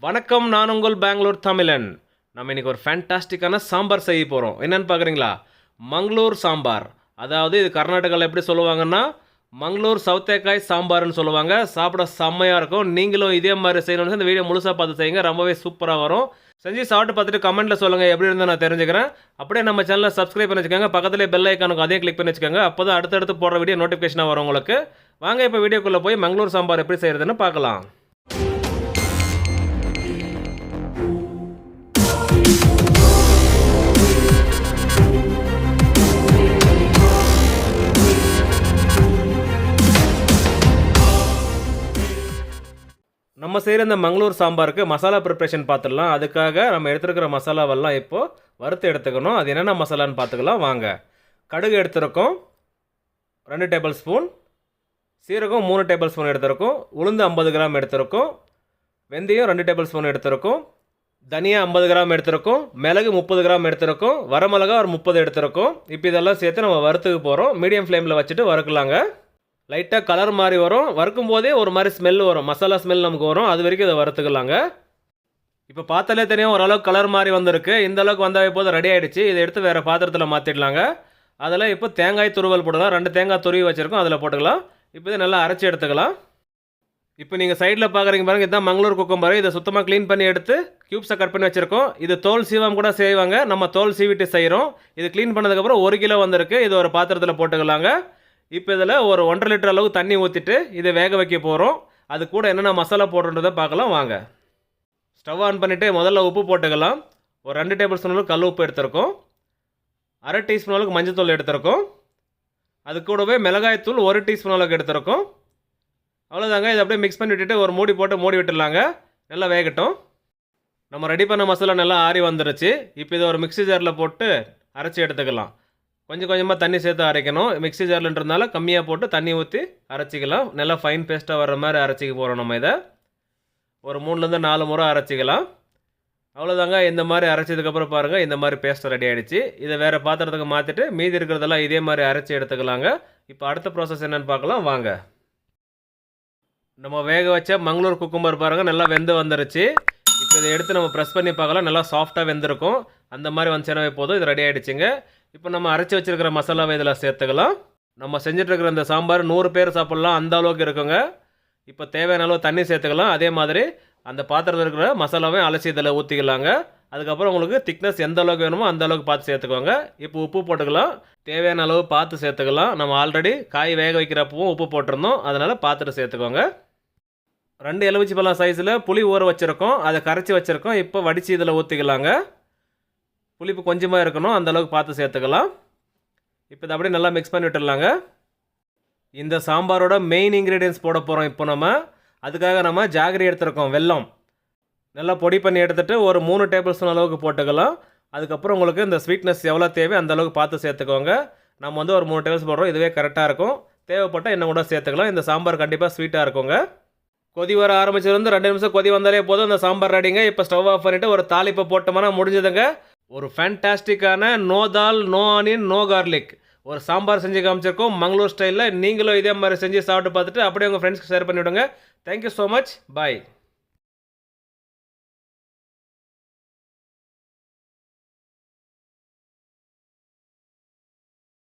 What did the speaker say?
வணக்கம், நான் உங்கள் பெங்களூர் தமிழன். நம்ம இன்னைக்கு ஒரு ஃபேண்டாஸ்டிக்கான சாம்பார் செய்ய போகிறோம். என்னென்னு பார்க்குறீங்களா? மங்களூர் சாம்பார். அதாவது இது கர்நாடகாவில் எப்படி சொல்லுவாங்கன்னா, மங்களூர் சவுத்தேக்காய் சாம்பார்னு சொல்லுவாங்க. சாப்பிட செம்மையாக இருக்கும். நீங்களும் இதே மாதிரி செய்யணும்னு இந்த வீடியோ முழுசாக பார்த்து செய்யுங்க. ரொம்பவே சூப்பராக வரும். செஞ்சு சாப்பிட்டு பார்த்துட்டு கமெண்ட்டில் சொல்லுங்கள் எப்படி இருந்தால் நான் தெரிஞ்சுக்கிறேன். அப்படியே நம்ம சேனலை சப்ஸ்கிரைப் பண்ணி வச்சுக்கோங்க. பக்கத்துலேயே பெல் ஐக்கானுக்கு அதையும் கிளிக் பண்ணி வச்சுக்கோங்க. அப்போ தான் அடுத்தடுத்து போடுற வீடியோ நோட்டிஃபிகேஷனாக வரும் உங்களுக்கு. வாங்க இப்போ வீடியோக்குள்ளே போய் மங்களூர் சாம்பார் எப்படி செய்கிறதுன்னு பார்க்கலாம். நம்ம செய்கிற இந்த மங்களூர் சாம்பாருக்கு மசாலா ப்ரிப்ரேஷன் பார்த்துடலாம். அதுக்காக நம்ம எடுத்துருக்கிற மசாலாவெல்லாம் இப்போது வறுத்து எடுத்துக்கணும். அது என்னென்ன மசாலான்னு பார்த்துக்கலாம் வாங்க. கடுகு எடுத்துருக்கோம் 2 டேபிள் ஸ்பூன், சீரகம் 3 டேபிள் ஸ்பூன் எடுத்துருக்கோம், உளுந்து 50 கிராம் எடுத்துருக்கோம், வெந்தயம் 2 டேபிள் ஸ்பூன் எடுத்துருக்கோம், தனியா 50 கிராம் எடுத்துருக்கோம், மிளகு 30 கிராம் எடுத்துருக்கோம், வரமிளகா ஒரு 30 எடுத்துருக்கோம். இப்போ இதெல்லாம் சேர்த்து நம்ம வறுத்துக்கு போகிறோம். மீடியம் ஃப்ளேமில் வச்சுட்டு வறுக்கலாங்க. லைட்டாக கலர் மாதிரி வரும். வறுக்கும் போதே ஒரு மாதிரி ஸ்மெல் வரும், மசாலா ஸ்மெல் நமக்கு வரும். அது வரைக்கும் இதை வறுத்துக்கலாங்க. இப்போ பார்த்தாலே தெரியும் ஓரளவுக்கு கலர் மாதிரி வந்திருக்கு. இந்த அளவுக்கு வந்தாவே போதும், ரெடி ஆகிடுச்சு. இதை எடுத்து வேறு பாத்திரத்தில் மாற்றிடலாங்க. அதில் இப்போ தேங்காய் துருவல் போடலாம். 2 தேங்காய் துருவி வச்சுருக்கோம், அதில் போட்டுக்கலாம். இப்போ இதை நல்லா அரைச்சி எடுத்துக்கலாம். இப்போ நீங்கள் சைடில் பார்க்குறீங்க பாருங்கள், இதுதான் மங்களூர் குக்கும்பர். இதை சுத்தமாக க்ளீன் பண்ணி எடுத்து க்யூப்ஸை கட் பண்ணி வச்சுருக்கோம். இது தோல் சீவாம் கூட செய்வாங்க, நம்ம தோல் சீவிட்டு செய்கிறோம். இது க்ளீன் பண்ணதுக்கப்புறம் 1 கிலோ வந்திருக்கு. இது ஒரு பாத்திரத்தில் போட்டுக்கலாங்க. இப்போ இதில் ஒரு 1.5 லிட்டர் அளவு தண்ணி ஊற்றிட்டு இதை வேக வைக்க போகிறோம். அது கூட என்னென்ன மசாலா போடுறதை பார்க்கலாம் வாங்க. ஸ்டவ் ஆன் பண்ணிவிட்டு முதல்ல உப்பு போட்டுக்கலாம். ஒரு 2 டேபிள் ஸ்பூன் அளவுக்கு கல் உப்பு எடுத்துருக்கோம். 1/2 டீஸ்பூன் அளவுக்கு மஞ்சத்தூள் எடுத்துருக்கோம். அது கூடவே மிளகாய்த்தூள் 1 டீஸ்பூன் அளவுக்கு எடுத்துருக்கோம். அவ்வளோதாங்க. இதை அப்படியே மிக்ஸ் பண்ணி விட்டுட்டு ஒரு மூடி போட்டு மூடி விட்டுடலாங்க. நல்லா வேகட்டும். நம்ம ரெடி பண்ண மசாலா நல்லா ஆறி வந்துருச்சு. இப்போ இதை ஒரு மிக்ஸி ஜாரில் போட்டு அரைச்சி எடுத்துக்கலாம். கொஞ்சம் கொஞ்சமாக தண்ணி சேர்த்து அரைக்கணும். மிக்ஸி ஜார்லன்றதுனால கம்மியாக போட்டு தண்ணி ஊற்றி அரைச்சிக்கலாம். நல்லா ஃபைன் பேஸ்ட்டாக வர்ற மாதிரி அரைச்சிக்க போகிறோம். நம்ம இதை ஒரு 3லேருந்து 4 முறை அரைச்சிக்கலாம். அவ்வளோதாங்க. இந்த மாதிரி அரைச்சதுக்கப்புறம் பாருங்கள், இந்த மாதிரி பேஸ்ட் ரெடி ஆகிடுச்சு. இதை வேறு பாத்திரத்துக்கு மாற்றிட்டு மீதி இருக்கிறதெல்லாம் இதே மாதிரி அரைச்சி எடுத்துக்கலாங்க. இப்போ அடுத்த ப்ராசஸ் என்னென்னு பார்க்கலாம் வாங்க. நம்ம வேக வச்ச மங்களூர் குக்கும்பர் பாருங்கள் நல்லா வெந்து வந்துருச்சு. இப்போ இதை எடுத்து நம்ம ப்ரெஸ் பண்ணி பார்க்கலாம். நல்லா சாஃப்டாக வெந்திருக்கும். அந்த மாதிரி வந்துச்சுனாவே போதும். இது ரெடி ஆகிடுச்சுங்க. இப்போ நம்ம அரைச்சி வச்சுருக்கிற மசாலாவை இதில் சேர்த்துக்கலாம். நம்ம செஞ்சிட்ருக்கிற இந்த சாம்பார் 100 பேர் சாப்பிட்லாம், அந்த அளவுக்கு இருக்குங்க. இப்போ தேவையான அளவு தண்ணி சேர்த்துக்கலாம். அதே மாதிரி அந்த பாத்திரத்தில் இருக்கிற மசாலாவை அலசி இதில் ஊற்றிக்கலாங்க. அதுக்கப்புறம் உங்களுக்கு திக்னஸ் எந்த அளவுக்கு வேணுமோ அந்த அளவுக்கு பார்த்து சேர்த்துக்கோங்க. இப்போ உப்பு போட்டுக்கலாம். தேவையான அளவு பார்த்து சேர்த்துக்கலாம். நம்ம ஆல்ரெடி காய் வேக வைக்கிறப்பவும் உப்பு போட்டிருந்தோம், அதனால் பார்த்துட்டு சேர்த்துக்கோங்க. 2 எலுமிச்சை பழம் சைஸில் புளி ஊற வச்சுருக்கோம், அதை கரைச்சி வச்சுருக்கோம். இப்போ வடித்து இதில் ஊற்றிக்கலாங்க. புளிப்பு கொஞ்சமாக இருக்கணும், அந்தளவுக்கு பார்த்து சேர்த்துக்கலாம். இப்போ இதை அப்படியே நல்லா மிக்ஸ் பண்ணி விட்டுடலாங்க. இந்த சாம்பாரோட மெயின் இன்க்ரீடியன்ஸ் போட போகிறோம். இப்போ அதுக்காக நம்ம ஜாகரி எடுத்துருக்கோம், வெல்லம் நல்லா பொடி பண்ணி எடுத்துகிட்டு ஒரு 3 டேபிள் ஸ்பூன் அளவுக்கு போட்டுக்கலாம். அதுக்கப்புறம் உங்களுக்கு இந்த ஸ்வீட்னஸ் எவ்வளோ தேவை அந்த அளவுக்கு பார்த்து சேர்த்துக்கோங்க. நம்ம ஒரு 3 டேபிள் ஸ்பூன் போடுறோம், இதுவே கரெக்டாக இருக்கும். தேவைப்பட்டால் இன்னும் கூட சேர்த்துக்கலாம். இந்த சாம்பார் கண்டிப்பாக ஸ்வீட்டாக இருக்குங்க. கொதி வர ஆரம்பிச்சிருந்து 2 நிமிஷம் கொதி வந்தாலே போதும், இந்த சாம்பார் ரெடிங்க. இப்போ ஸ்டவ் ஆஃப் பண்ணிவிட்டு ஒரு தாளிப்பை போட்டோம்னா முடிஞ்சதுங்க. ஒரு ஃபேண்டாஸ்டிக்கான நோ தால், நோ ஆனியன், நோ கார்லிக் ஒரு சாம்பார் செஞ்சு காமிச்சிருக்கோம் மங்களூர் ஸ்டைலில். நீங்களும் இதே மாதிரி செஞ்சு சாப்பிட்டு பார்த்துட்டு அப்படியே உங்கள் ஃப்ரெண்ட்ஸ்க்கு ஷேர் பண்ணிவிடுங்க. Thank you so much. பாய்.